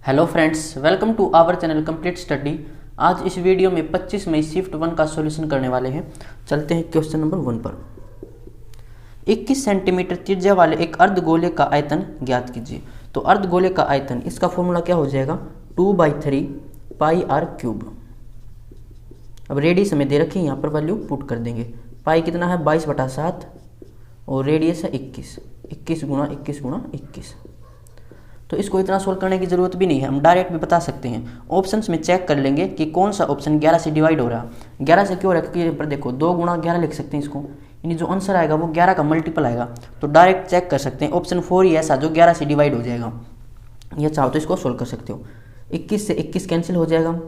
Hello friends, welcome to our channel complete study. आज इस video में 25 मई शिफ्ट 1 का सॉल्यूशन करने वाले हैं। चलते हैं क्वेश्चन नंबर 1 पर। 21 सेंटीमीटर त्रिज्या वाले एक अर्धगोले का आयतन ज्ञात कीजिए। तो अर्धगोले का आयतन, इसका फॉर्मूला क्या हो जाएगा, 2/3 पाई आर क्यूब। अब रेडियस हमें दे रखी है, यहाँ पर वैल्यू पुट कर देंगे। पाई कितना है 22/7 और रेडियस है 21, 21 गुणा 21 गुणा 21। तो इसको इतना सोल्व करने की ज़रूरत भी नहीं है, हम डायरेक्ट भी बता सकते हैं। ऑप्शंस में चेक कर लेंगे कि कौन सा ऑप्शन 11 से डिवाइड हो रहा है। 11 से क्यों हो रहा है, क्योंकि पर देखो 2 गुणा 11 लिख सकते हैं इसको, यानी जो आंसर आएगा वो 11 का मल्टीपल आएगा। तो डायरेक्ट चेक कर सकते हैं, ऑप्शन 4 ही ऐसा जो 11 से डिवाइड हो जाएगा। यह चाहो तो इसको सोल्व कर सकते हो। 21 से 21 कैंसिल हो जाएगा।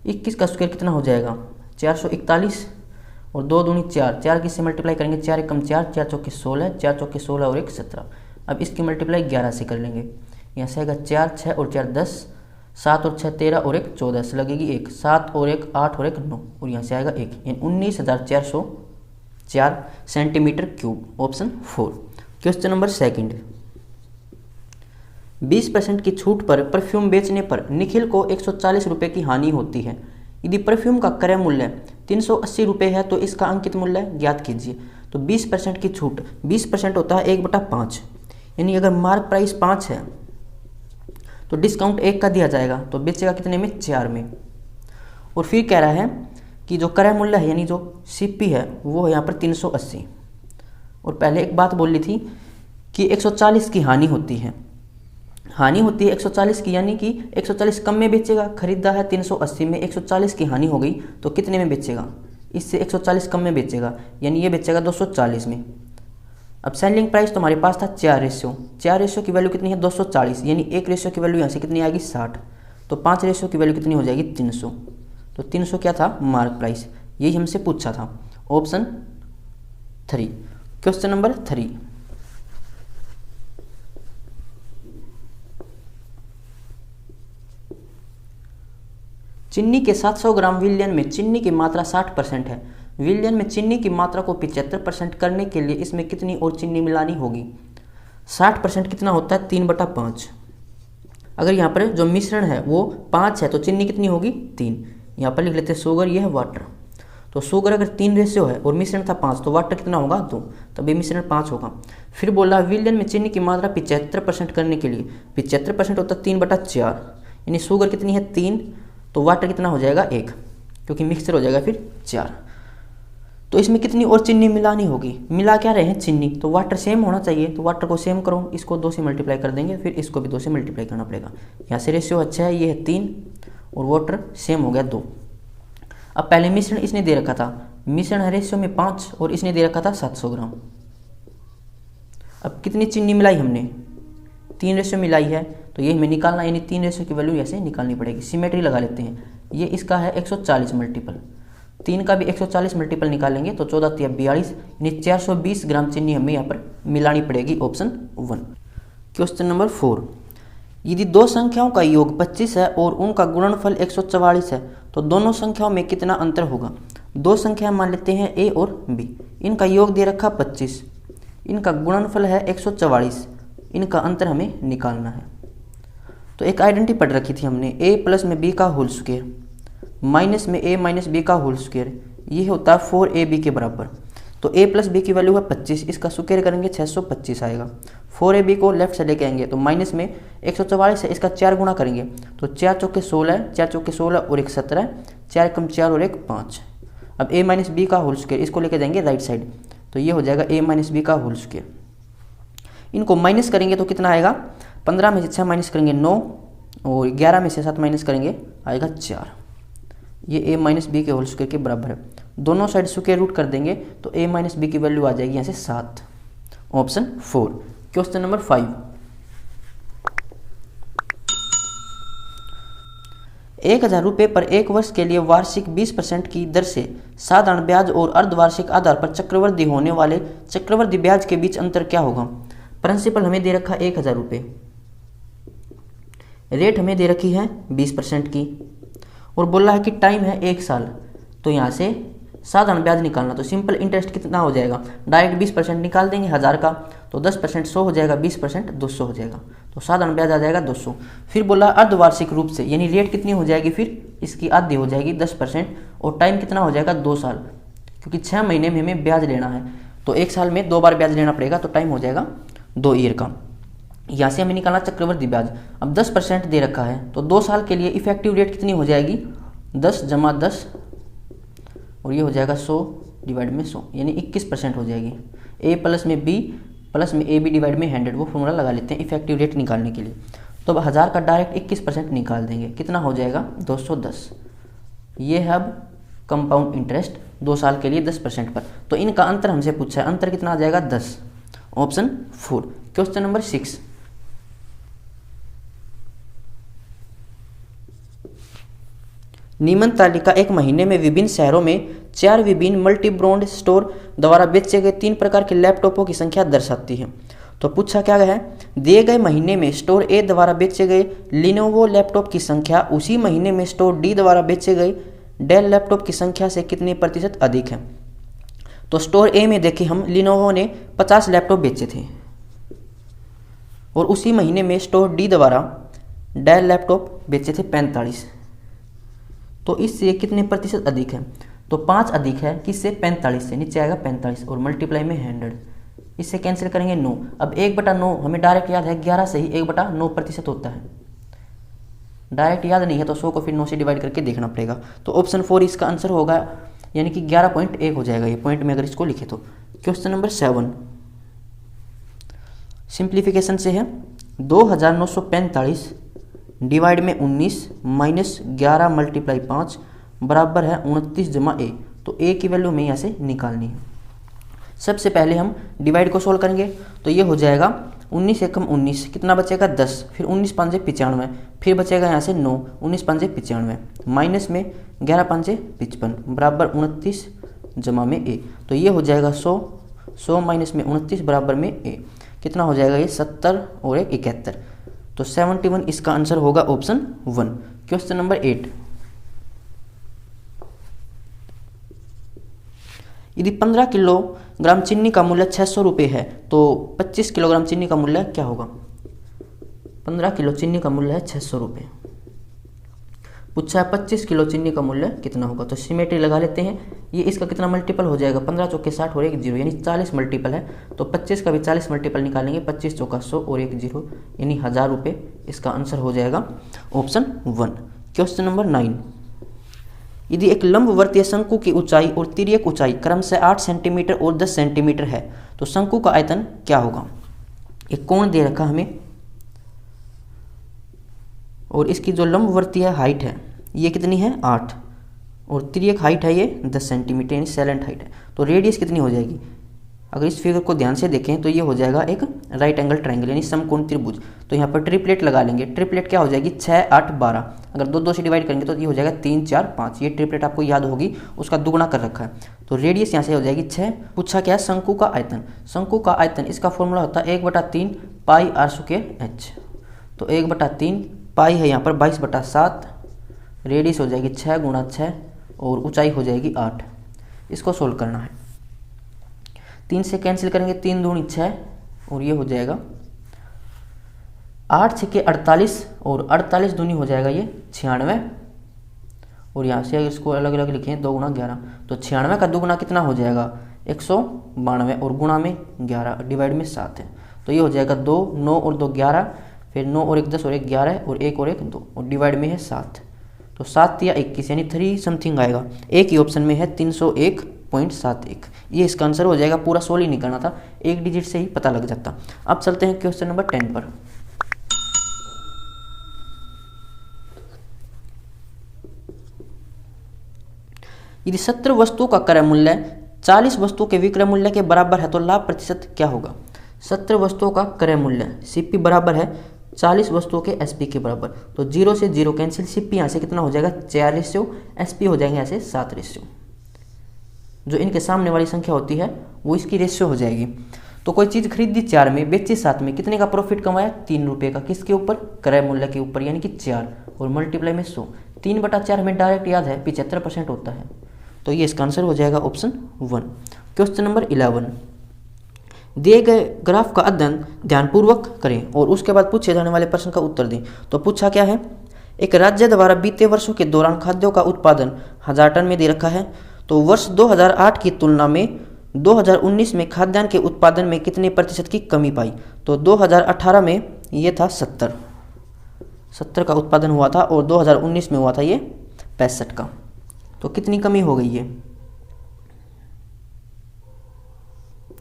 21 का स्क्वायर कितना हो जाएगा 441 और 2 दूनी 4, 4 किससे मल्टीप्लाई करेंगे, 4 एकम 4, 4 चौके 16, 4 चौके 16 और 1 17। अब इसकी मल्टीप्लाई 11 से कर लेंगे। यहाँ से आएगा 4, 6 और 4 10, 7 और 6 13 और 1 14 से लगेगी 1, 7 और 1 8 और 1 9 और यहाँ से आएगा 1, यानी 19,404 centimetre cube. Option 4। Question number 2। 20% की छूट पर परफ्यूम बेचने पर निखिल को 140 रुपये की हानि होती है। यदि परफ्यूम का क्रय मूल्य 380 रुपये है तो इसका अंकित मूल्य ज्ञात कीजिए। तो 20% की छूट, 20% होता है 1/5, यानी अगर मार्क प्राइस 5 है तो डिस्काउंट 1 का दिया जाएगा, तो बेचेगा कितने में, 4 में। और फिर कह रहा है कि जो क्रय मूल्य है यानी जो सीपी है वो है यहाँ पर 380। और पहले एक बात बोल ली थी कि 140 की हानि होती है, 140 की, यानी कि 140 कम में बेचेगा। खरीदा है 380 में, 140 की हानि हो गई तो कितने में बेचेगा, इससे 140 कम में बेचेगा, यानी ये बेचेगा 240 में। अब सेलिंग प्राइस तो हमारे पास था 4 रेशियो की वैल्यू कितनी है 240, यानी 1 रेशियो की वैल्यू यहाँ से कितनी आएगी 60, तो 5 रेशियो की वैल्यू कितनी हो जाएगी 300। तो 300 क्या था, मार्क प्राइस, यही हमसे पूछा था। ऑप्शन 3। Question number 3। चीनी के 700 ग्राम विलयन में चीनी की मात्रा 60% है। विलयन में चीनी की मात्रा को 75% करने के लिए इसमें कितनी और चीनी मिलानी होगी। 60% कितना होता है 3/5। अगर यहाँ पर जो मिश्रण है वो 5 है तो चीनी कितनी होगी 3। यहाँ पर लिख लेते हैं शुगर, ये है वाटर। तो शुगर अगर 3 रेशियो है और मिश्रण था 5 तो वाटर कितना होगा 2, तब ये मिश्रण 5 होगा। फिर बोला विलयन में चीनी की मात्रा 75% करने के लिए, 75% होता है 3/4, यानी शुगर कितनी है 3, तो वाटर कितना हो जाएगा 1, क्योंकि मिक्सचर हो जाएगा फिर 4। तो इसमें कितनी और चीनी मिलानी होगी, मिला क्या रहे हैं चीनी, तो वाटर सेम होना चाहिए। तो वाटर को सेम करो, इसको 2 से मल्टीप्लाई कर देंगे, फिर इसको भी 2 से मल्टीप्लाई करना पड़ेगा। यहाँ से रेशियो अच्छा है, ये है 3 और वाटर सेम हो गया 2। अब पहले मिश्रण इसने दे रखा था, मिश्रण है रेशियो में 5 और इसने दे रखा था 700 ग्राम। अब कितनी चीनी मिलाई हमने, 3 रेशियो मिलाई है, तो ये हमें निकालना, यानी 3 रेशियो की वैल्यू ऐसे निकालनी पड़ेगी। सिमेट्री लगा लेते हैं, ये इसका है 140 मल्टीपल, 3 का भी 140 मल्टीपल निकालेंगे तो 14 × 42, यानी 420 ग्राम चीनी हमें यहाँ पर मिलानी पड़ेगी। ऑप्शन 1। Question number 4। यदि 2 संख्याओं का योग 25 है और उनका गुणनफल 144 है तो दोनों संख्याओं में कितना अंतर होगा। 2 संख्या मान लेते हैं ए और बी, इनका योग दे रखा 25, इनका गुणनफल है 144, इनका अंतर हमें निकालना है। तो एक आइडेंटिटी पढ़ रखी थी हमने, a प्लस में b का होल स्क्वायर माइनस में a माइनस b का होल स्क्वायर, ये होता है 4ab के बराबर। तो a प्लस b की वैल्यू है 25, इसका स्क्वायर करेंगे 625 आएगा। 4ab को लेफ्ट से लेके आएंगे तो माइनस में 144 है, इसका 4 गुणा करेंगे तो 4 चौके 16, 4 चौके 16 और 1 17, 4 कम 4 और 1 5। अब a माइनस b का होल स्क्वायर, इसको लेके जाएंगे राइट साइड, तो ये हो जाएगा a माइनस b का होल स्क्वायर। इनको माइनस करेंगे तो कितना आएगा, 15 में से 6 माइनस करेंगे 9 और 11 में से 7 माइनस करेंगे आएगा 4। ये a माइनस बी के होल स्क्वायर के बराबर है। दोनों साइड स्क्वायर रूट कर देंगे तो a माइनस बी की वैल्यू आ जाएगी यहाँ से 7। ऑप्शन 4। Question number 5। 1000 रुपये पर 1 वर्ष के लिए वार्षिक 20% की दर से साधारण ब्याज और अर्धवार्षिक आधार पर चक्रवृद्धि होने वाले चक्रवृद्धि ब्याज के बीच अंतर क्या होगा। प्रिंसिपल हमें दे रखा 1000 रुपये, रेट हमें दे रखी है 20% की, और बोला है कि टाइम है 1 साल। तो यहाँ से साधारण ब्याज निकालना, तो सिंपल इंटरेस्ट कितना हो जाएगा, डायरेक्ट 20% निकाल देंगे 1000 का, तो 10% 100 हो जाएगा, 20% 200 हो जाएगा। तो साधारण ब्याज आ जाएगा 200। फिर बोला अर्धवार्षिक रूप से, यानी रेट कितनी हो जाएगी, फिर इसकी आधी हो जाएगी 10%, और टाइम कितना हो जाएगा 2 साल, क्योंकि 6 महीने में हमें ब्याज लेना है, तो 1 साल में 2 बार ब्याज लेना पड़ेगा, तो टाइम हो जाएगा 2 ईयर का। यहाँ से हमें निकालना चक्रवृद्धि ब्याज। अब 10% दे रखा है, तो 2 साल के लिए इफेक्टिव रेट कितनी हो जाएगी, 10 जमा 10, और ये हो जाएगा 100 डिवाइड में 100, यानी 21% हो जाएगी। ए प्लस में बी प्लस में ए बी डिवाइड में 100, वो फॉर्मूला लगा लेते हैं इफेक्टिव रेट निकालने के लिए। तो अब 1000 का डायरेक्ट 21% निकाल देंगे, कितना हो जाएगा 210। ये है अब कंपाउंड इंटरेस्ट 2 साल के लिए 10% पर। तो इनका अंतर हमसे पूछा है, अंतर कितना आ जाएगा 10, ऑप्शन 4। क्वेश्चन नंबर 6, निम्न तालिका एक महीने में विभिन्न शहरों में 4 विभिन्न मल्टी ब्रांड स्टोर द्वारा बेचे गए 3 प्रकार के लैपटॉपों की संख्या दर्शाती है। तो पूछा क्या गया है, दिए गए महीने में स्टोर ए द्वारा बेचे गए लिनोवो लैपटॉप की संख्या उसी महीने में स्टोर डी द्वारा बेचे गए डेल लैपटॉप की संख्या से कितने प्रतिशत अधिक है। तो स्टोर ए में देखिए हम लिनोवो ने 50 लैपटॉप बेचे थे, और उसी महीने में स्टोर डी द्वारा डेल लैपटॉप बेचे थे 45। तो इससे कितने प्रतिशत अधिक है, तो 5 अधिक है, किससे, 45 से, नीचे आएगा 45 और मल्टीप्लाई में 100, इससे कैंसिल करेंगे 9। अब 1/9 हमें डायरेक्ट याद है 11 से ही 1/9% होता है, डायरेक्ट याद नहीं है तो 100 को फिर 9 से डिवाइड करके देखना पड़ेगा। तो ऑप्शन 4 इसका आंसर होगा, यानी कि 11.1 हो जाएगा ये पॉइंट में अगर इसको लिखे तो। क्वेश्चन नंबर 7, सिंप्लीफिकेशन से है, 2945 डिवाइड में 19 माइनस 11 मल्टीप्लाई 5 बराबर है 29 जमा ए। तो ए की वैल्यू हमें यहाँ से निकालनी है। सबसे पहले हम डिवाइड को सोल्व करेंगे, तो ये हो जाएगा 19 एकम 19, कितना बचेगा 10, फिर 19 5 95, फिर बचेगा यहाँ से 9, 19 5 95, माइनस में 11 5 55 बराबर 29 जमा में ए। तो ये हो जाएगा 100, 100 माइनस में 29 बराबर में ए, कितना हो जाएगा ये 70 और 1 71। तो 71 इसका आंसर होगा ऑप्शन 1। क्वेश्चन नंबर 8, यदि 15 किलोग्राम चीनी का मूल्य 600 रुपये है तो 25 किलोग्राम चीनी का मूल्य क्या होगा। 15 किलो चीनी का मूल्य है 600 रुपये, पूछा है 25 किलो चीनी का मूल्य कितना होगा। तो सिमेट्री लगा लेते हैं, ये इसका कितना मल्टीपल हो जाएगा, 15 चौके 60 और 1 0, यानी 40 मल्टीपल है। तो 25 का भी 40 मल्टीपल निकालेंगे, 25 चौका 100 और 1 0, यानी 1000 रुपये इसका आंसर हो जाएगा ऑप्शन 1। क्वेश्चन नंबर 9, यदि एक लंबवर्तीय शंकु की ऊंचाई और तिर्यक ऊंचाई क्रमशः 8 सेंटीमीटर और 10 सेंटीमीटर है तो शंकु का आयतन क्या होगा। एक कोण दे रखा हमें, और इसकी जो लंबवर्तीय हाइट है ये कितनी है 8, और तिर्यक हाइट है ये 10 सेंटीमीटर, यानी सैलेंट हाइट है। तो रेडियस कितनी हो जाएगी, अगर इस फिगर को ध्यान से देखें तो ये हो जाएगा एक राइट एंगल ट्रायंगल, यानी समकोण त्रिभुज। तो यहाँ पर ट्रिपलेट लगा लेंगे, ट्रिपलेट क्या हो जाएगी 6 8 12, अगर 2 2 से डिवाइड करेंगे तो ये हो जाएगा 3 4 5, ये ट्रिपलेट आपको याद होगी, उसका दुगुना कर रखा है। तो रेडियस यहाँ से हो जाएगी 6। पूछा क्या है शंकु का आयतन, शंकु का आयतन इसका फॉर्मूला होता है 1/3 पाई r स्क्वायर h। तो 1/3 पाई है यहाँ पर 22/7, रेडियस हो जाएगी 6 × 6 और ऊंचाई हो जाएगी 8। इसको सोल्व करना है, 3 से कैंसिल करेंगे, 3 दूनी 6 और ये हो जाएगा 8 6 48 और 48 दूनी हो जाएगा ये 96, और यहाँ से इसको अलग अलग लिखें 2 × 11, तो 96 का दुगुना कितना हो जाएगा 192 और गुणा में 11 डिवाइड में 7 है। तो ये हो जाएगा 2 9 और 2 11, फिर 9 और 1 10 और 1 11 और 1 और 1 2 और डिवाइड में है 7। तो 7 या 21 यानी 3 समथिंग आएगा। एक ही ऑप्शन में है 301.71, ये इसका आंसर हो जाएगा। पूरा सोल्व ही नहीं करना था, एक डिजिट से ही पता लग जाता। अब चलते हैं क्वेश्चन नंबर 10 पर। यदि 70 वस्तुओं का क्रय मूल्य 40 वस्तुओं के विक्रय मूल्य के बराबर है तो लाभ प्रतिशत क्या होगा। 70 वस्तुओं का क्रय मूल्य सीपी बराबर है 40 वस्तुओं के एसपी के बराबर, तो 0 से 0 कैंसिल, सीपी यहाँ से कितना हो जाएगा 4 रेशियो, एसपी हो जाएंगे यहाँ से 7 रेशियो। जो इनके सामने वाली संख्या होती है वो इसकी रेशियो हो जाएगी। तो कोई चीज़ खरीदी 4 में, बेची 7 में, कितने का प्रॉफिट कमाया 3 रुपये का, किसके ऊपर क्रय मूल्य के ऊपर, यानी कि 4 और मल्टीप्लाई में 100। 3/4 हमें डायरेक्ट याद है 75% होता है, तो ये इसका आंसर हो जाएगा ऑप्शन 1। क्वेश्चन नंबर 11, दिए गए ग्राफ का अध्ययन ध्यानपूर्वक करें और उसके बाद पूछे जाने वाले प्रश्न का उत्तर दें। तो पूछा क्या है, एक राज्य द्वारा बीते वर्षों के दौरान खाद्यों का उत्पादन 1000 टन में दे रखा है। तो वर्ष 2008 की तुलना में 2019 में खाद्यान्न के उत्पादन में कितने प्रतिशत की कमी पाई? तो 2018 में ये था 70 का उत्पादन हुआ था और 2019 में हुआ था ये 65 का। तो कितनी कमी हो गई है?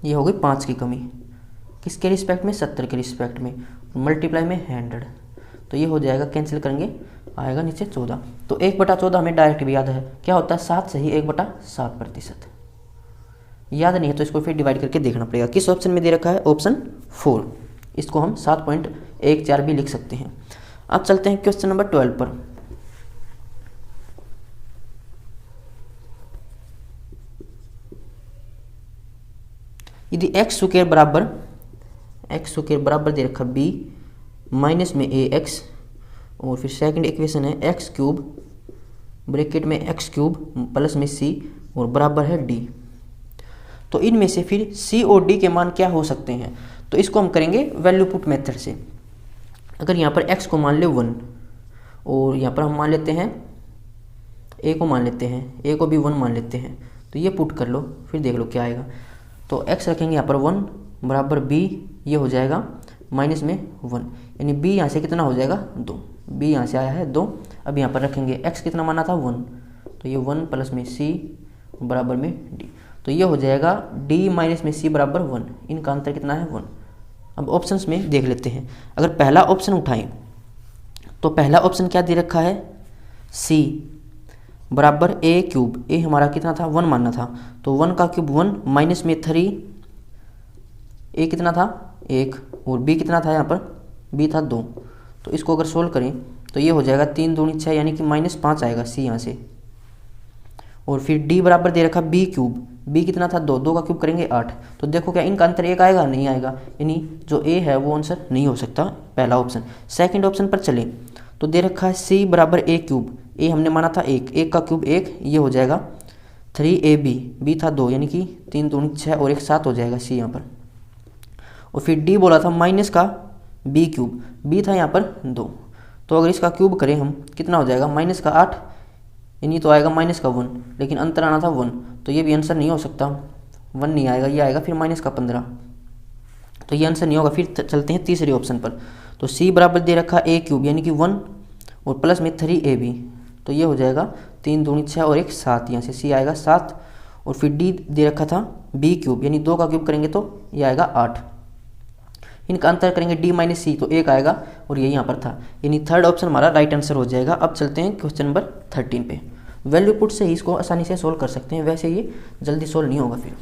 ये हो गई 5 की कमी। किसके रिस्पेक्ट में? 70 के रिस्पेक्ट में। मल्टीप्लाई में 100, तो ये हो जाएगा, कैंसिल करेंगे आएगा नीचे 14। तो 1/14 हमें डायरेक्ट भी याद है, क्या होता है? 7 से ही 1/7%। याद नहीं है तो इसको फिर डिवाइड करके देखना पड़ेगा। किस ऑप्शन में दे रखा है? ऑप्शन 4। इसको हम 7.14 भी लिख सकते हैं। अब चलते हैं क्वेश्चन नंबर 12 पर। यदि x स्क्वायर बराबर दे रखा b माइनस में ax, और फिर सेकंड इक्वेशन है x क्यूब ब्रैकेट में x क्यूब प्लस में c और बराबर है d। तो इनमें से फिर c और d के मान क्या हो सकते हैं? तो इसको हम करेंगे वैल्यू पुट मेथड से। अगर यहाँ पर x को मान ले 1 और यहाँ पर हम मान लेते हैं a को मान लेते हैं, a को भी 1 मान लेते हैं, तो ये पुट कर लो, फिर देख लो क्या आएगा। तो x रखेंगे यहाँ पर 1 बराबर b, ये हो जाएगा माइनस में 1, यानी b यहाँ से कितना हो जाएगा? 2। b यहाँ से आया है 2। अब यहाँ पर रखेंगे x कितना माना था? 1, तो ये 1 प्लस में c बराबर में d, तो ये हो जाएगा d माइनस में c बराबर 1। इनका अंतर कितना है? 1। अब ऑप्शंस में देख लेते हैं। अगर पहला ऑप्शन उठाएं तो पहला ऑप्शन क्या दे रखा है? c बराबर a क्यूब, a हमारा कितना था? 1 मानना था, तो 1 का क्यूब 1 माइनस में 3, a कितना था? 1, और b कितना था यहाँ पर? b था 2। तो इसको अगर सोल्व करें तो ये हो जाएगा 3 दूनी 6, यानी कि -5 आएगा c यहाँ से। और फिर d बराबर दे रखा b क्यूब, b कितना था? 2, 2 का क्यूब करेंगे 8। तो देखो क्या इनका अंतर 1 आएगा? नहीं आएगा, यानी जो a है वो आंसर नहीं हो सकता, पहला ऑप्शन। सेकंड ऑप्शन पर चलें तो दे रखा है c बराबर a क्यूब, a हमने माना था 1, 1 का क्यूब 1, ये हो जाएगा 3ab, b था 2, यानी कि 3 दूनी 6 और 1 7 हो जाएगा c यहाँ पर। और फिर d बोला था माइनस का b क्यूब, b था यहाँ पर 2, तो अगर इसका क्यूब करें हम कितना हो जाएगा? माइनस का 8, यानी तो आएगा माइनस का 1, लेकिन अंतर आना था 1, तो ये भी आंसर नहीं हो सकता, 1 नहीं आएगा, ये आएगा फिर माइनस का 15, तो ये आंसर नहीं होगा। फिर चलते हैं तीसरे ऑप्शन पर। तो c बराबर दे रखा a क्यूब, यानी कि 1 और प्लस में 3ab, तो ये हो जाएगा 3 दूनी 6 और 1 7, यहाँ से c आएगा 7। और फिर d दे रखा था b क्यूब, यानी 2 का क्यूब करेंगे तो ये आएगा 8। इनका अंतर करेंगे d माइनस c, तो 1 आएगा, और ये यहाँ पर था, यानी थर्ड ऑप्शन हमारा राइट आंसर हो जाएगा। अब चलते हैं क्वेश्चन नंबर 13 पे। वैल्यू पुट से ही इसको आसानी से सोल्व कर सकते हैं, वैसे ये जल्दी सोल्व नहीं होगा। फिर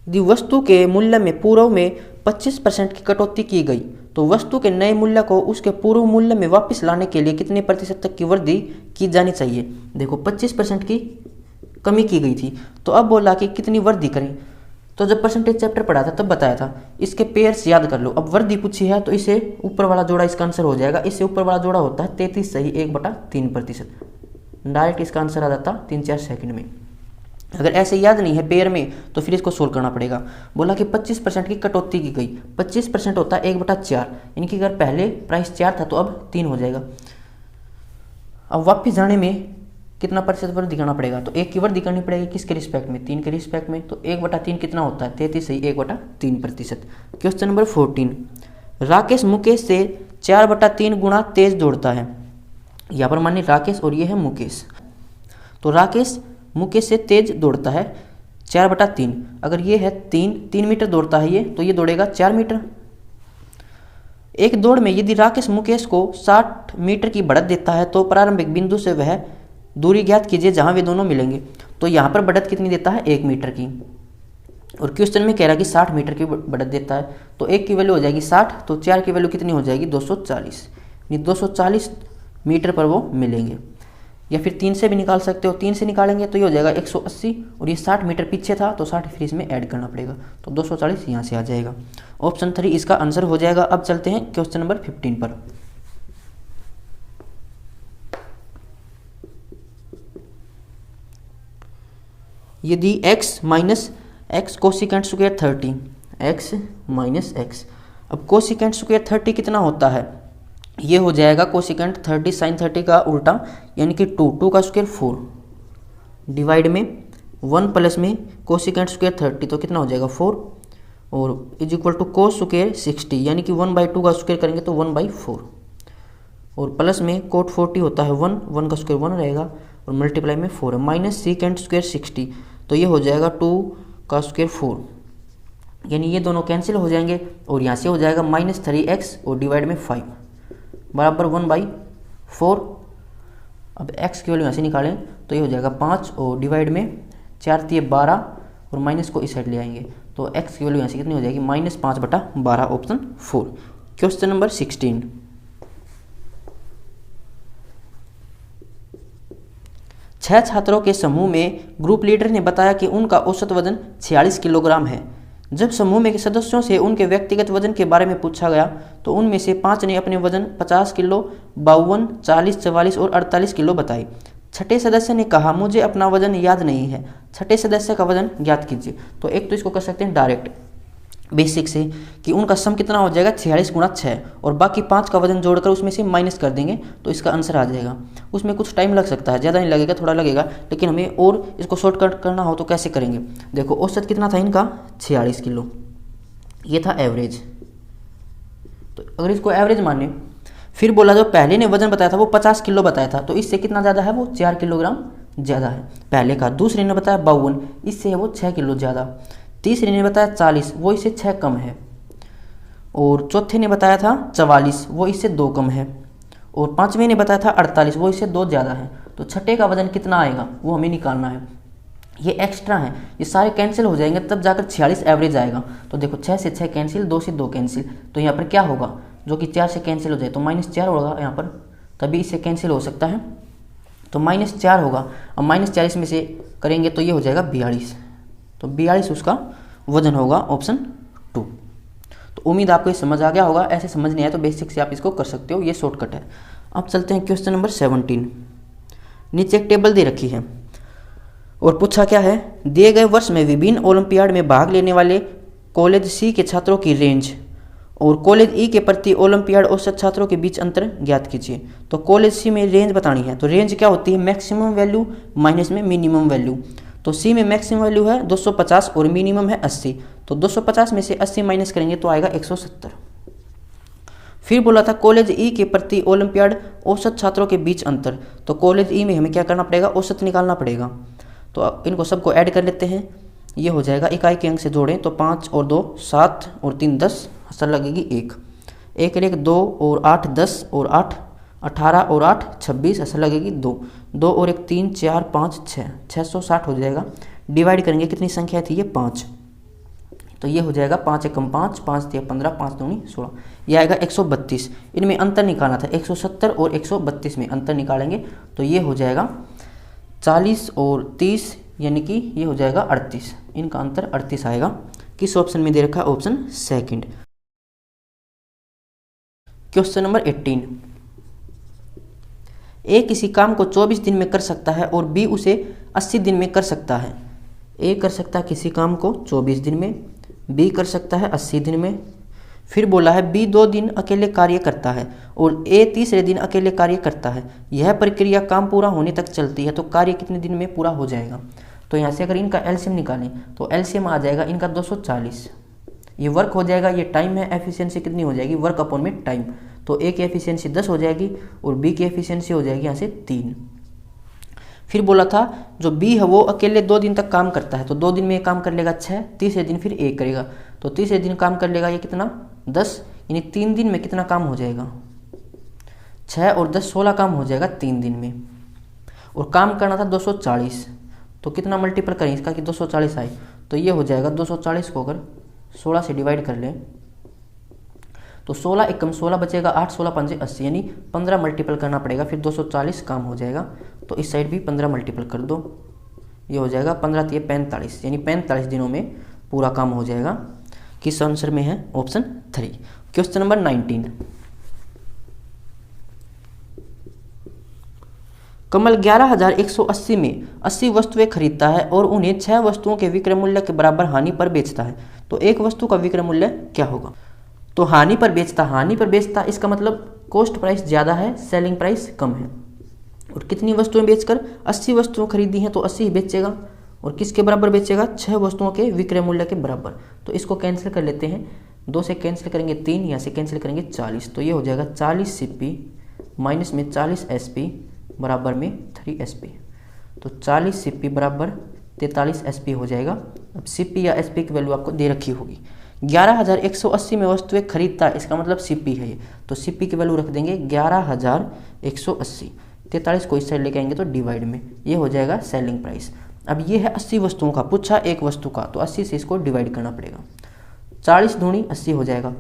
यदि वस्तु के मूल्य में पूर्व में 25% की कटौती की गई तो वस्तु के नए मूल्य को उसके पूर्व मूल्य में वापस लाने के लिए कितने प्रतिशत तक की वृद्धि की जानी चाहिए? देखो 25% की कमी की गई थी, तो अब बोला कि कितनी वृद्धि करें। तो जब परसेंटेज चैप्टर पढ़ा था तब बताया था, इसके पेयर्स याद कर लो। अब वृद्धि पूछी है तो इसे ऊपर वाला जोड़ा इसका आंसर हो जाएगा। इससे ऊपर वाला जोड़ा होता है 33 सही 1/3%। डायरेक्ट इसका आंसर आ जाता 3-4 सेकंड में। अगर ऐसे याद नहीं है पेयर में तो फिर इसको सोल्व करना पड़ेगा। बोला कि 25% की कटौती की गई, 25% होता है 1/4, यानी कि अगर पहले प्राइस 4 था तो अब 3 हो जाएगा। अब वापस जाने में कितना प्रतिशत वृद्धि करना पड़ेगा? तो 1 की वृद्धि करनी पड़ेगी, किसके रिस्पेक्ट में? 3 के रिस्पेक्ट में। तो 1/3 कितना होता है? 33 सही 1/3%। क्वेश्चन नंबर 14, राकेश मुकेश से 4/3 गुणा तेज दौड़ता है। यहाँ पर मानिए राकेश और ये है मुकेश। तो राकेश मुकेश से तेज दौड़ता है 4/3। अगर ये है 3 मीटर दौड़ता है ये, तो ये दौड़ेगा 4 मीटर। एक दौड़ में यदि राकेश मुकेश को 60 मीटर की बढ़त देता है तो प्रारंभिक बिंदु से वह दूरी ज्ञात कीजिए जहां वे दोनों मिलेंगे। तो यहाँ पर बढ़त कितनी देता है? 1 मीटर की। और क्वेश्चन में कह रहा है कि 60 मीटर की बढ़त देता है, तो 1 की वैल्यू हो जाएगी 60, तो 4 की वैल्यू कितनी हो जाएगी? 240। 240 मीटर पर वो मिलेंगे। या फिर 3 से भी निकाल सकते हो, 3 से निकालेंगे तो ये हो जाएगा 180, और ये 60 मीटर पीछे था तो 60 फिर इसमें ऐड करना पड़ेगा, तो 240 यहाँ से आ जाएगा। ऑप्शन 3 इसका आंसर हो जाएगा। अब चलते हैं क्वेश्चन नंबर 15 पर। यदि x minus x cosecant square 30, x minus x, अब कोसिकेंट स्क्वायर 30 कितना होता है, ये हो जाएगा कोसिकेंट 30 साइन 30 का उल्टा, यानी कि 2 का स्क्वायर 4 डिवाइड में 1 प्लस में कोसिकेंट स्क्वायर 30, तो कितना हो जाएगा 4, और is equal to cos square 60, यानी कि 1/2 का स्क्वायर करेंगे तो 1/4, और प्लस में कोट 40 होता है 1 का स्क्वायर 1 रहेगा, और मल्टीप्लाई में 4 है, माइनस सीकेंट स्क्वायर 60, तो ये हो जाएगा 2 का स्क्वायर 4, यानी ये दोनों कैंसिल हो जाएंगे, और यहाँ से हो जाएगा -3x और डिवाइड में 5 बराबर 1/4। अब x की वैल्यू यहाँ से निकालें तो ये हो जाएगा 5 और डिवाइड में 4 × 12, और माइनस को इस साइड ले आएंगे तो x की वैल्यू यहाँ से कितनी हो जाएगी -5/12, ऑप्शन 4। क्वेश्चन नंबर 16, छह छात्रों के समूह में ग्रुप लीडर ने बताया कि उनका औसत वजन 46 किलोग्राम है। जब समूह में के सदस्यों से उनके व्यक्तिगत वजन के बारे में पूछा गया तो उनमें से 5 ने अपने वजन 50 किलो, 52, 40, 44 और 48 किलो बताए। छठे सदस्य ने कहा मुझे अपना वजन याद नहीं है, छठे सदस्य का वजन ज्ञात कीजिए। तो एक तो इसको कर सकते हैं डायरेक्ट बेसिक से कि उनका सम कितना हो जाएगा 46 × 6, और बाकी 5 का वजन जोड़कर उसमें से माइनस कर देंगे तो इसका आंसर आ जाएगा। उसमें कुछ टाइम लग सकता है, ज़्यादा नहीं लगेगा, थोड़ा लगेगा, लेकिन हमें और इसको शॉर्टकट करना हो तो कैसे करेंगे। देखो औसत कितना था इनका 46 किलो, ये था एवरेज, तो अगर इसको एवरेज माने, फिर बोला जो पहले ने वजन बताया था वो 50 किलो बताया था, तो इससे कितना ज़्यादा है, वो 4 किलोग्राम ज़्यादा है पहले का। दूसरे ने बताया 52, इससे है वो 6 किलो ज़्यादा। तीसरे ने बताया 40, वो इससे 6 कम है। और चौथे ने बताया था 44, वो इससे 2 कम है। और पांचवें ने बताया था 48, वो इससे 2 ज़्यादा है। तो छठे का वजन कितना आएगा वो हमें निकालना है। ये एक्स्ट्रा है, ये सारे कैंसिल हो जाएंगे तब जाकर 46 एवरेज आएगा। तो देखो 6 से 6 कैंसिल, 2 से 2 कैंसिल, तो यहाँ पर क्या होगा, जो कि 4 से कैंसिल हो जाए तो -4 होगा यहाँ पर, तभी इससे कैंसिल हो सकता है, तो -4 होगा। अब -40 में से करेंगे तो ये हो जाएगा 42, तो 42 उसका वजन होगा, ऑप्शन 2। तो उम्मीद आपको ये समझ आ गया होगा, ऐसे समझ नहीं आया तो बेसिक से आप इसको कर सकते हो, ये शॉर्टकट है। अब चलते हैं क्वेश्चन नंबर 17। नीचे एक टेबल दे रखी है और पूछा क्या है, दिए गए वर्ष में विभिन्न ओलंपियाड में भाग लेने वाले कॉलेज सी के छात्रों की रेंज और कॉलेज ई के प्रति ओलंपियाड औसत छात्रों के बीच अंतर ज्ञात कीजिए। तो कॉलेज सी में रेंज बतानी है, तो रेंज क्या होती है, मैक्सिमम वैल्यू माइनस में मिनिमम वैल्यू। तो सी में मैक्सिमम वैल्यू है 250 और मिनिमम है 80, तो 250 में से 80 माइनस करेंगे तो आएगा 170। फिर बोला था कॉलेज ई के प्रति ओलंपियाड औसत छात्रों के बीच अंतर, तो कॉलेज ई में हमें क्या करना पड़ेगा, औसत निकालना पड़ेगा। तो इनको सबको ऐड कर लेते हैं, ये हो जाएगा इकाई के अंक से जोड़ें तो 5 और 2 7 और 3 10, असर लगेगी 1, 1 और 1 2 और 8 10 और 8 18 और 8 26, असर लगेगी 2, 2 और 1 3 4 5 6, 660 हो जाएगा। डिवाइड करेंगे, कितनी संख्या थी ये 5, तो ये हो जाएगा 5 एकम 5, 5 × 15, 5 दूनी 16, ये आएगा 132। इनमें अंतर निकालना था, 170 और 132 में अंतर निकालेंगे तो ये हो जाएगा 40 और 30, यानी कि ये हो जाएगा 38, इनका अंतर 38 आएगा। किस ऑप्शन में दे रखा है, ऑप्शन सेकंड। Question number 18। ए किसी काम को 24 दिन में कर सकता है और बी उसे 80 दिन में कर सकता है। ए कर सकता है किसी काम को 24 दिन में, बी कर सकता है 80 दिन में। फिर बोला है बी 2 दिन अकेले कार्य करता है और ए तीसरे दिन अकेले कार्य करता है। यह प्रक्रिया काम पूरा होने तक चलती है, तो कार्य कितने दिन में पूरा हो जाएगा। तो यहाँ से अगर इनका एलसीएम निकालें तो एलसीएम आ जाएगा इनका 240। ये वर्क हो जाएगा, ये टाइम है, एफिशिएंसी कितनी हो जाएगी, वर्क अपॉन में टाइम, तो ए की एफिशिएंसी 10 हो जाएगी और बी की एफिशिएंसी हो जाएगी यहाँ से 3। फिर बोला था जो बी है वो अकेले 2 दिन तक काम करता है, तो 2 दिन में ये काम कर लेगा 6, तीसरे दिन फिर 1 करेगा, तो तीसरे दिन काम कर लेगा ये कितना 10, यानी 3 दिन में कितना काम हो जाएगा, 6 और 10 16 काम हो जाएगा 3 दिन में। और काम करना था 240, तो कितना मल्टीपल करें इसका कि 240 आए, तो ये हो जाएगा 240 को अगर 16 से डिवाइड कर लें तो 16 एकम 16 बचेगा, 8 16 5 80, यानी 15 मल्टीपल करना पड़ेगा, फिर 240 काम हो जाएगा। तो इस साइड भी 15 मल्टीपल कर दो, ये हो जाएगा 15 × 45, यानी 45 दिनों में पूरा काम हो जाएगा। किस आंसर में है, ऑप्शन 3। Question number 19। कमल 11,180 में 80 वस्तुएं खरीदता है और उन्हें 6 वस्तुओं के विक्रय मूल्य के बराबर हानि पर बेचता है, तो एक वस्तु का विक्रय मूल्य क्या होगा? तो हानि पर बेचता इसका मतलब कॉस्ट प्राइस ज़्यादा है, सेलिंग प्राइस कम है। और कितनी वस्तुएं बेचकर? 80 वस्तुएं खरीदी हैं तो 80 ही बेचेगा। और किसके बराबर बेचेगा? 6 वस्तुओं के विक्रय मूल्य के बराबर। तो इसको कैंसिल कर लेते हैं, 2 से कैंसिल करेंगे 3, यहाँ से कैंसिल करेंगे 40, तो ये हो जाएगा 40 CP माइनस में 40 SP बराबर में 3 SP। तो 40 CP बराबर 43 SP हो जाएगा। अब CP या SP की वैल्यू आपको दे रखी होगी। 11,180 में वस्तुएं खरीदता है, इसका मतलब CP है ये, तो CP की वैल्यू रख देंगे 11,180। 43 को इस साइड लेके आएंगे तो डिवाइड में, ये हो जाएगा सेलिंग प्राइस। अब ये है 80 वस्तुओं का, पूछा एक वस्तु का, तो 80 से इसको डिवाइड करना पड़ेगा। 40 दूनी 80 हो जाएगा,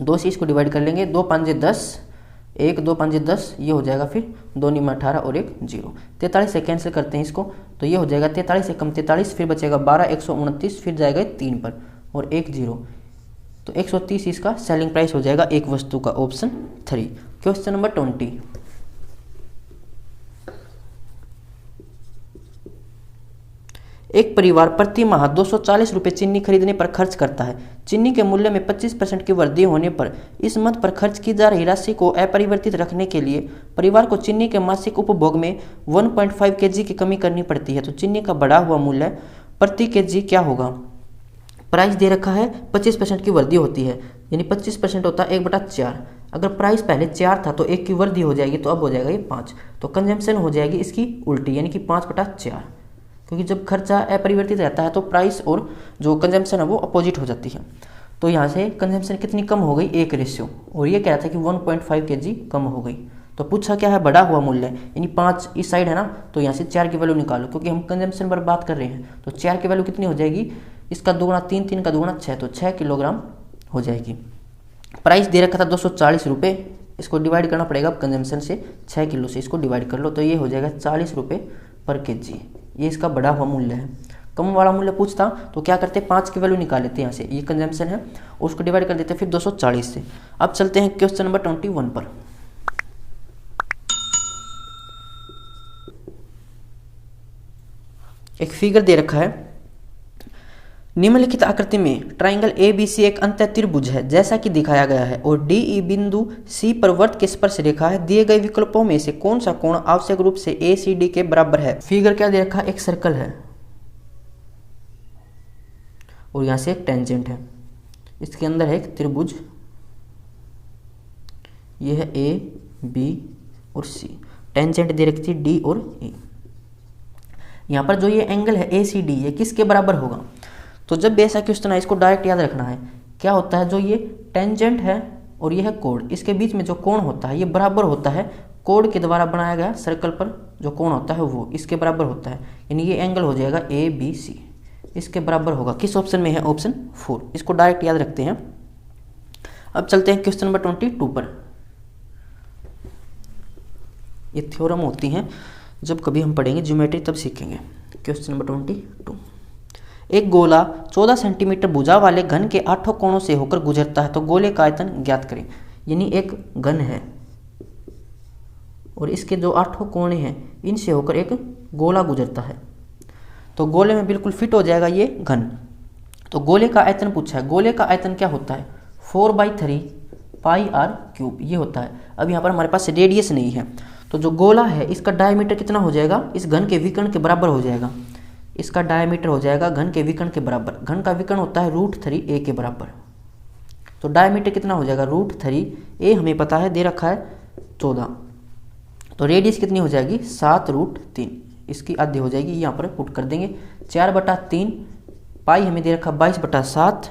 2 से इसको डिवाइड कर लेंगे, 2 5 10, 1 2 5 10, ये हो जाएगा फिर 2 9 18 और 1 0। 43 से कैंसिल करते हैं इसको, तो ये हो जाएगा 43 से कम 43, फिर बचेगा 12 129, फिर जाएगा 3 पर और 1 0, तो 130 इसका सेलिंग प्राइस हो जाएगा एक वस्तु का, ऑप्शन 3। Question number 20। एक परिवार प्रति माह 240 रुपये चीनी खरीदने पर खर्च करता है। चीनी के मूल्य में 25% की वृद्धि होने पर इस मद पर खर्च की जा रही राशि को अपरिवर्तित रखने के लिए परिवार को चीनी के मासिक उपभोग में 1.5 kg की कमी करनी पड़ती है। तो चीनी का बढ़ा हुआ मूल्य प्रति kg क्या होगा? प्राइस दे रखा है, 25% की वृद्धि होती है, यानी 25% होता है 1/4। अगर प्राइस पहले 4 था तो 1 की वृद्धि हो जाएगी, तो अब हो जाएगा ये 5। तो कंजम्पशन हो जाएगी इसकी उल्टी, यानी कि 5/4, क्योंकि जब खर्चा अपरिवर्तित रहता है तो प्राइस और जो कंजम्पशन है वो अपोजिट हो जाती है। तो यहाँ से कंजम्पशन कितनी कम हो गई? 1 रेशियो, और ये कह रहा था कि 1.5 kg कम हो गई। तो पूछा क्या है? बढ़ा हुआ मूल्य, यानी 5 इस साइड है ना, तो यहाँ से 4 की वैल्यू निकालो, क्योंकि हम कंजम्पशन पर बात कर रहे हैं। तो 4 की वैल्यू कितनी हो जाएगी? इसका दोगुना 3, 3 का दोगुना 6, तो 6 किलोग्राम हो जाएगी। प्राइस दे रखा था 240 रुपये, इसको डिवाइड करना पड़ेगा अब कंजम्पशन से, 6 किलो से इसको डिवाइड कर लो, तो ये हो जाएगा 40 रुपये पर kg। ये इसका बढ़ा हुआ मूल्य है। कम वाला मूल्य पूछता तो क्या करते? 5 की वैल्यू निकाल लेते हैं यहाँ से, ये कंजम्पशन है, उसको डिवाइड कर देते हैं फिर 240 से। अब चलते हैं क्वेश्चन नंबर 21 पर। एक फिगर दे रखा है, निम्नलिखित आकृति में ट्राइंगल ABC एक अंतः त्रिभुज है जैसा कि दिखाया गया है, और DE बिंदु C पर वृत्त की स्पर्श रेखा है। दिए गए विकल्पों में से कौन सा कोण आवश्यक रूप से ACD के बराबर है? फिगर क्या दे रखा है? एक सर्कल है और यहां से एक टेंजेंट है, इसके अंदर है एक त्रिभुज, ये है A, B और C। टेंजेंट दे रखी थी D और E। यहाँ पर जो ये एंगल है ACD, ये किसके बराबर होगा? तो जब भी ऐसा क्वेश्चन है इसको डायरेक्ट याद रखना है। क्या होता है? जो ये टेंजेंट है और ये है कोण, इसके बीच में जो कोण होता है ये बराबर होता है कोण के द्वारा बनाया गया सर्कल पर जो कोण होता है वो इसके बराबर होता है, यानी ये एंगल हो जाएगा ABC, इसके बराबर होगा। किस ऑप्शन में है? ऑप्शन 4। इसको डायरेक्ट याद रखते हैं। अब चलते हैं क्वेश्चन नंबर 22 पर। ये थ्योरम होती हैं, जब कभी हम पढ़ेंगे ज्योमेट्री तब सीखेंगे। Question number 22। एक गोला 14 सेंटीमीटर भुजा वाले घन के 8 कोणों से होकर गुजरता है, तो गोले का आयतन ज्ञात करें। यानी एक घन है और इसके जो 8 कोणे हैं इनसे होकर एक गोला गुजरता है, तो गोले में बिल्कुल फिट हो जाएगा ये घन। तो गोले का आयतन पूछा है। गोले का आयतन क्या होता है? 4/3 πr³ ये होता है। अब यहाँ पर हमारे पास रेडियस नहीं है, तो जो गोला है इसका डायमीटर कितना हो जाएगा? इस घन के विकर्ण के बराबर हो जाएगा। इसका डायमीटर हो जाएगा घन के विकर्ण के बराबर। घन का विकर्ण होता है √3a के बराबर, तो डायमीटर कितना हो जाएगा? √3a हमें पता है, दे रखा है 14, तो रेडियस कितनी हो जाएगी? 7√3, इसकी आधी हो जाएगी, यहाँ पर पुट कर देंगे 4/3, पाई हमें दे रखा 22/7,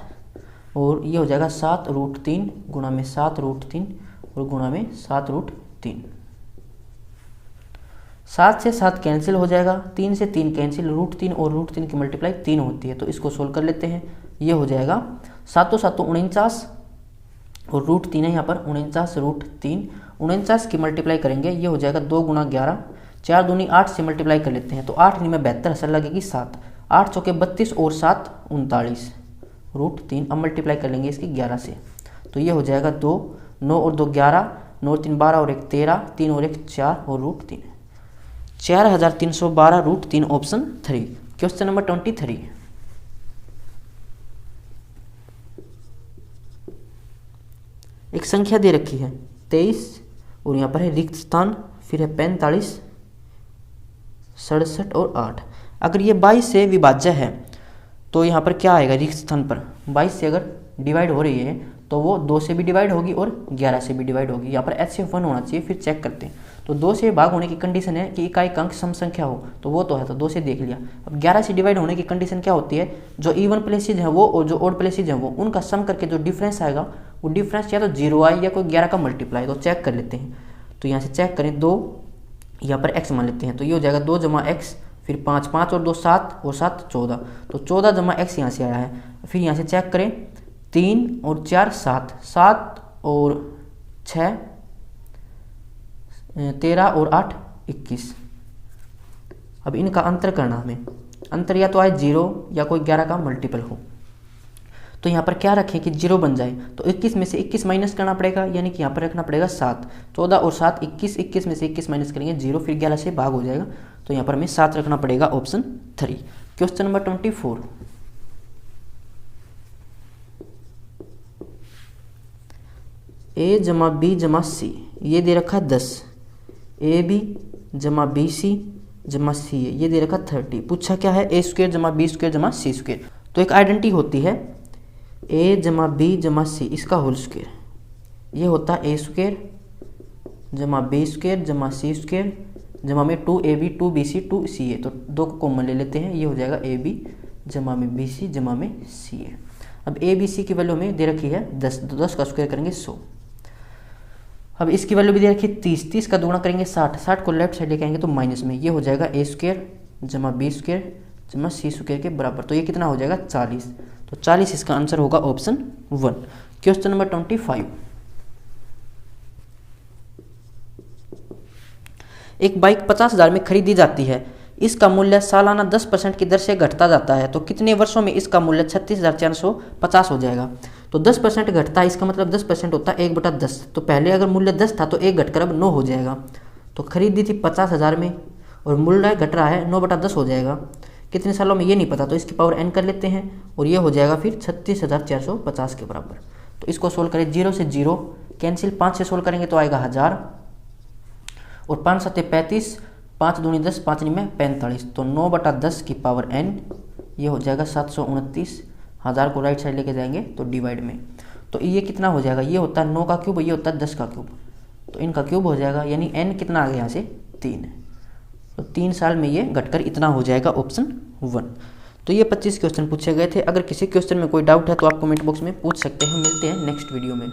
और ये हो जाएगा 7√3 गुणा में 7√3 और गुणा में 7√3। 7 से 7 कैंसिल हो जाएगा, 3 से 3 कैंसिल, √3 और √3 की मल्टीप्लाई 3 होती है, तो इसको सोल्व कर लेते हैं। ये हो जाएगा 7 7 49 और √3 है यहाँ पर 49 √3, 49 की मल्टीप्लाई करेंगे, ये हो जाएगा 2 × 11, 4 दूनी 8 से मल्टीप्लाई कर लेते हैं, तो 8 में 72 असर लगेगी 7, 8 चौके 32 और 7 39 √3। अब मल्टीप्लाई कर लेंगे इसकी 11 से, तो ये हो जाएगा 2, 9 और 2 11, 9 और 3 12 और 1 13, 3 और 1 4 और √3। 4312 √3 ऑप्शन 3। Question number 23। एक संख्या दे रखी है 23 और यहाँ पर है रिक्त स्थान, फिर है 45, 67 और 8। अगर ये 22 से विभाज्य है तो यहाँ पर क्या आएगा रिक्त स्थान पर? 22 से अगर डिवाइड हो रही है तो वो 2 से भी डिवाइड होगी और 11 से भी डिवाइड होगी। यहाँ पर HCF 1 होना चाहिए। फिर चेक करते हैं, तो 2 से भाग होने की कंडीशन है कि इकाई का अंक सम संख्या हो, तो वो तो है, तो 2 से देख लिया। अब 11 से डिवाइड होने की कंडीशन क्या होती है? जो इवन प्लेसेज है वो और जो ओड प्लेसेज है वो, उनका सम करके जो डिफरेंस आएगा वो डिफरेंस या तो 0 आए या कोई 11 का मल्टीप्लाई। तो चेक कर लेते हैं, तो यहाँ से चेक करें 2, यहाँ पर x मान लेते हैं, तो ये हो जाएगा 2 जमा x, फिर 5, 5 और 2 7 और 7 14, तो 14 जमा x यहाँ से आया है। फिर यहाँ से चेक करें 3 और 4 7, 7 और 6 13 और 8 21। अब इनका अंतर करना हमें, अंतर या तो आए 0 या कोई 11 का मल्टीपल हो। तो यहाँ पर क्या रखें कि 0 बन जाए, तो 21 में से 21 माइनस करना पड़ेगा, यानी कि यहाँ पर रखना पड़ेगा 7। 14 और 7 21, 21 में से 21 माइनस करेंगे 0, फिर 11 से भाग हो जाएगा, तो यहाँ पर हमें 7 रखना पड़ेगा ऑप्शन 3। Question number 24। a जमा b जमा c, ये दे रखा 10। ab जमा bc जमा ca, ये दे रखा 30। पूछा क्या है? a स्क्वायर जमा b स्क्वायर जमा c स्क्वायर। तो एक आइडेंटिटी होती है a जमा b जमा c, इसका होल स्क्वायर, ये होता है a स्क्वायर जमा b स्क्वायर जमा c स्क्वायर जमा में 2ab 2bc 2ca। तो 2 को कॉमन ले लेते हैं, ये हो जाएगा ab जमा में bc जमा में ca। अब a b c की वैल्यू में दे रखी है 10, तो 10 का स्क्वायर करेंगे 100। अब इसकी वैल्यू भी दे रखी है 30, 30 का दुगुना करेंगे 60, 60 को लेफ्ट साइड लेके आएंगे तो माइनस में, ये हो जाएगा a स्क्वायर जमा b स्क्वायर जमा c स्क्वायर के बराबर। तो ये कितना हो जाएगा? 40। तो 40 इसका आंसर होगा ऑप्शन 1। Question number 25। एक बाइक 50,000 में खरीदी जाती है, इसका मूल्य सालाना 10% की दर से घटता जाता है, तो कितने वर्षों में इसका मूल्य 36,450 हो जाएगा? तो 10% घटता है, इसका मतलब 10% होता है 1/10। तो पहले अगर मूल्य 10 था तो 1 घटकर अब 9 हो जाएगा। तो खरीदी थी 50,000 में और मूल्य घट रहा है 9/10 हो जाएगा। कितने सालों में ये नहीं पता, तो इसकी पावर n कर लेते हैं और ये हो जाएगा फिर 36,450 के बराबर। तो इसको सोल्व करें, 0 से 0 कैंसिल, 5 से सोल्व करेंगे तो आएगा 1000 और 5 7 35, 5 दूनी 10, 5 9 45। तो 9/10 की पावर n, ये हो जाएगा 729। 1000 को राइट साइड लेके जाएंगे तो डिवाइड में, तो ये कितना हो जाएगा? ये होता है 9 का क्यूब, ये होता है 10 का क्यूब, तो इनका क्यूब हो जाएगा, यानी n कितना आ गया यहाँ से 3। तो 3 साल में ये घटकर इतना हो जाएगा ऑप्शन 1। तो ये 25 क्वेश्चन पूछे गए थे। अगर किसी क्वेश्चन में कोई डाउट है तो आप कमेंट बॉक्स में पूछ सकते हैं। मिलते हैं नेक्स्ट वीडियो में।